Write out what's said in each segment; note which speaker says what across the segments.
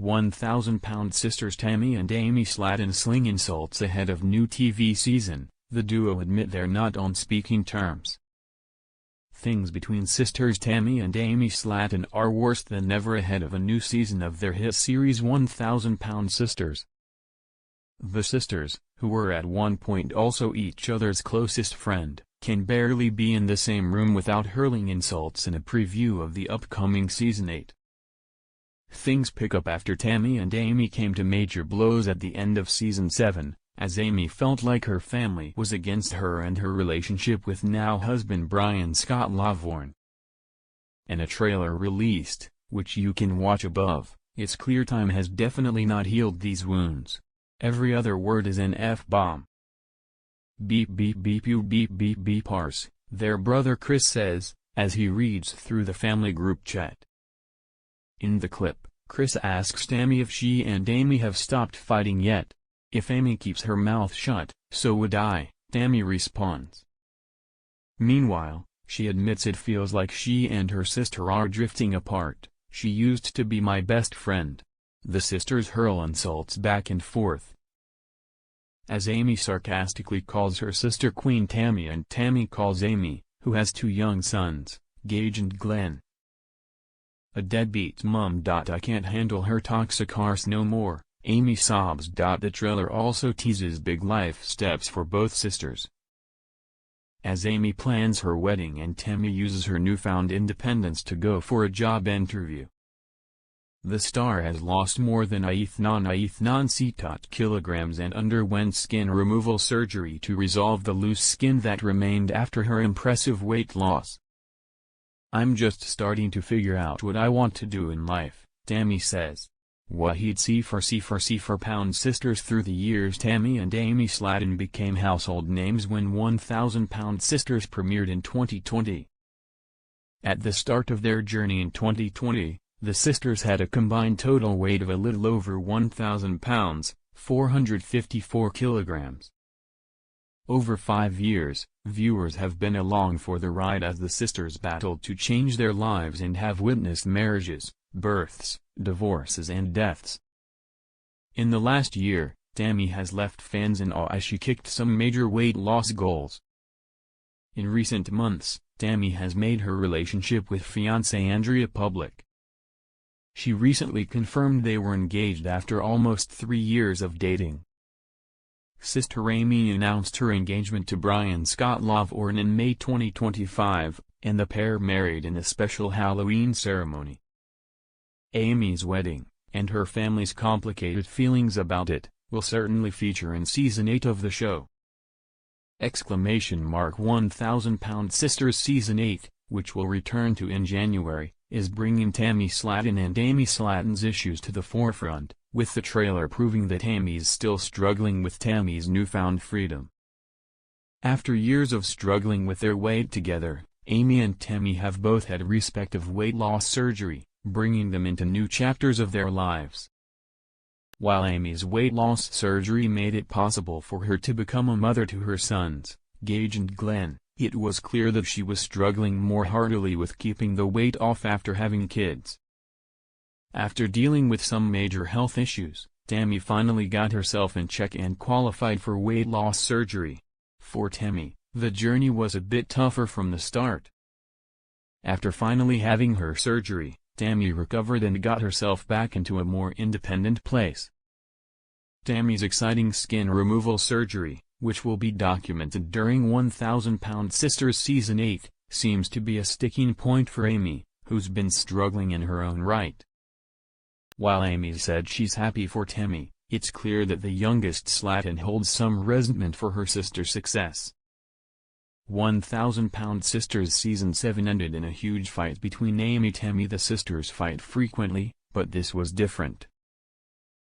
Speaker 1: 1,000-pound sisters Tammy and Amy Slaton sling insults ahead of new TV season. The duo admit they're not on speaking terms. Things between sisters Tammy and Amy Slaton are worse than ever ahead of a new season of their hit series 1,000-Pound Sisters. The sisters, who were at one point also each other's closest friend, can barely be in the same room without hurling insults in a preview of the upcoming Season 8. Things pick up after Tammy and Amy came to major blows at the end of Season 7, as Amy felt like her family was against her and her relationship with now-husband Brian Scott Laverne. In a trailer released, which you can watch above, it's clear time has definitely not healed these wounds. Every other word is an F-bomb. Beep beep beep you beep beep beep parse, their brother Chris says, as he reads through the family group chat. In the clip, Chris asks Tammy if she and Amy have stopped fighting yet. If Amy keeps her mouth shut, so would I, Tammy responds. Meanwhile, she admits it feels like she and her sister are drifting apart. She used to be my best friend. The sisters hurl insults back and forth, as Amy sarcastically calls her sister Queen Tammy and Tammy calls Amy, who has two young sons, Gage and Glenn, a deadbeat mom. I can't handle her toxic arse no more, Amy sobs. The trailer also teases big life steps for both sisters, as Amy plans her wedding and Tammy uses her newfound independence to go for a job interview. The star has lost more than 1,000 kilograms and underwent skin removal surgery to resolve the loose skin that remained after her impressive weight loss. I'm just starting to figure out what I want to do in life, Tammy says. Wahid C4 Pound Sisters. Through the years, Tammy and Amy Slaton became household names when 1,000-Pound Sisters premiered in 2020. At the start of their journey in 2020, the sisters had a combined total weight of a little over 1,000 pounds, 454 kilograms. Over 5 years, viewers have been along for the ride as the sisters battled to change their lives and have witnessed marriages, births, divorces and deaths. In the last year, Tammy has left fans in awe as she kicked some major weight loss goals. In recent months, Tammy has made her relationship with fiancé Andrea public. She recently confirmed they were engaged after almost 3 years of dating. Sister Amy announced her engagement to Brian Scott Laverne in May 2025, and the pair married in a special Halloween ceremony. Amy's wedding, and her family's complicated feelings about it, will certainly feature in Season 8 of the show. 1,000-Pound Sisters Season 8, which will return to in January, is bringing Tammy Slaton and Amy Slaton's issues to the forefront, with the trailer proving that Amy's still struggling with Tammy's newfound freedom. After years of struggling with their weight together, Amy and Tammy have both had respective weight loss surgery, bringing them into new chapters of their lives. While Amy's weight loss surgery made it possible for her to become a mother to her sons, Gage and Glenn, it was clear that she was struggling more heartily with keeping the weight off after having kids. After dealing with some major health issues, Tammy finally got herself in check and qualified for weight loss surgery. For Tammy, the journey was a bit tougher from the start. After finally having her surgery, Tammy recovered and got herself back into a more independent place. Tammy's exciting skin removal surgery, which will be documented during 1,000-Pound Sisters Season 8, seems to be a sticking point for Amy, who's been struggling in her own right. While Amy said she's happy for Tammy, it's clear that the youngest Slaton holds some resentment for her sister's success. 1,000-Pound Sisters Season 7 ended in a huge fight between Amy and Tammy. The sisters fight frequently, but this was different.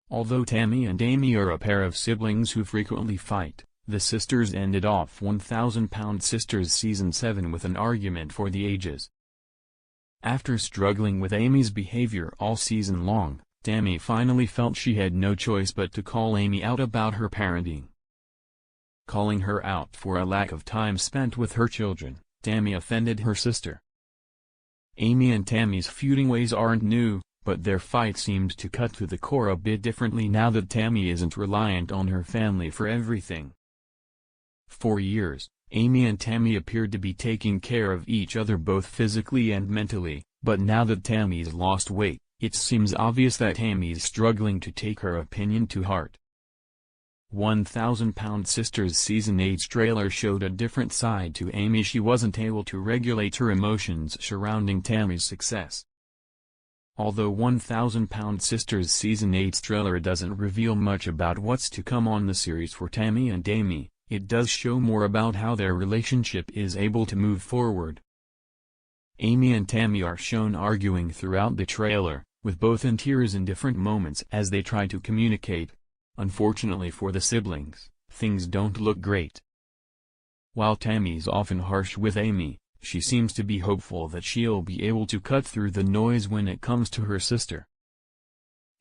Speaker 1: Although Tammy and Amy are a pair of siblings who frequently fight, the sisters ended off 1,000-Pound Sisters Season 7 with an argument for the ages. After struggling with Amy's behavior all season long, Tammy finally felt she had no choice but to call Amy out about her parenting. Calling her out for a lack of time spent with her children, Tammy offended her sister. Amy and Tammy's feuding ways aren't new. but their fight seemed to cut to the core a bit differently now that Tammy isn't reliant on her family for everything. For years, Amy and Tammy appeared to be taking care of each other both physically and mentally, but now that Tammy's lost weight, it seems obvious that Tammy's struggling to take her opinion to heart. 1,000-Pound Sisters Season 8's trailer showed a different side to Amy. She wasn't able to regulate her emotions surrounding Tammy's success. Although 1,000-Pound Sisters Season 8's trailer doesn't reveal much about what's to come on the series for Tammy and Amy, it does show more about how their relationship is able to move forward. Amy and Tammy are shown arguing throughout the trailer, with both in tears in different moments as they try to communicate. Unfortunately for the siblings, things don't look great. While Tammy's often harsh with Amy, she seems to be hopeful that she'll be able to cut through the noise when it comes to her sister.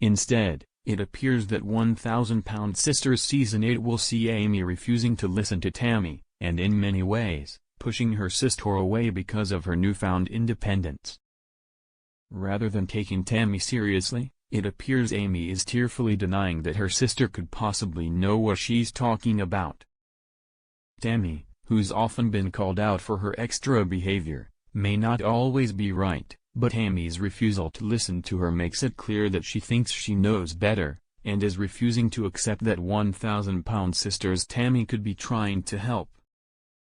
Speaker 1: Instead, it appears that 1,000-Pound Sisters Season 8 will see Amy refusing to listen to Tammy, and in many ways, pushing her sister away because of her newfound independence. Rather than taking Tammy seriously, it appears Amy is tearfully denying that her sister could possibly know what she's talking about. Tammy, who's often been called out for her extra behavior, may not always be right, but Amy's refusal to listen to her makes it clear that she thinks she knows better, and is refusing to accept that 1,000-Pound Sisters Tammy could be trying to help.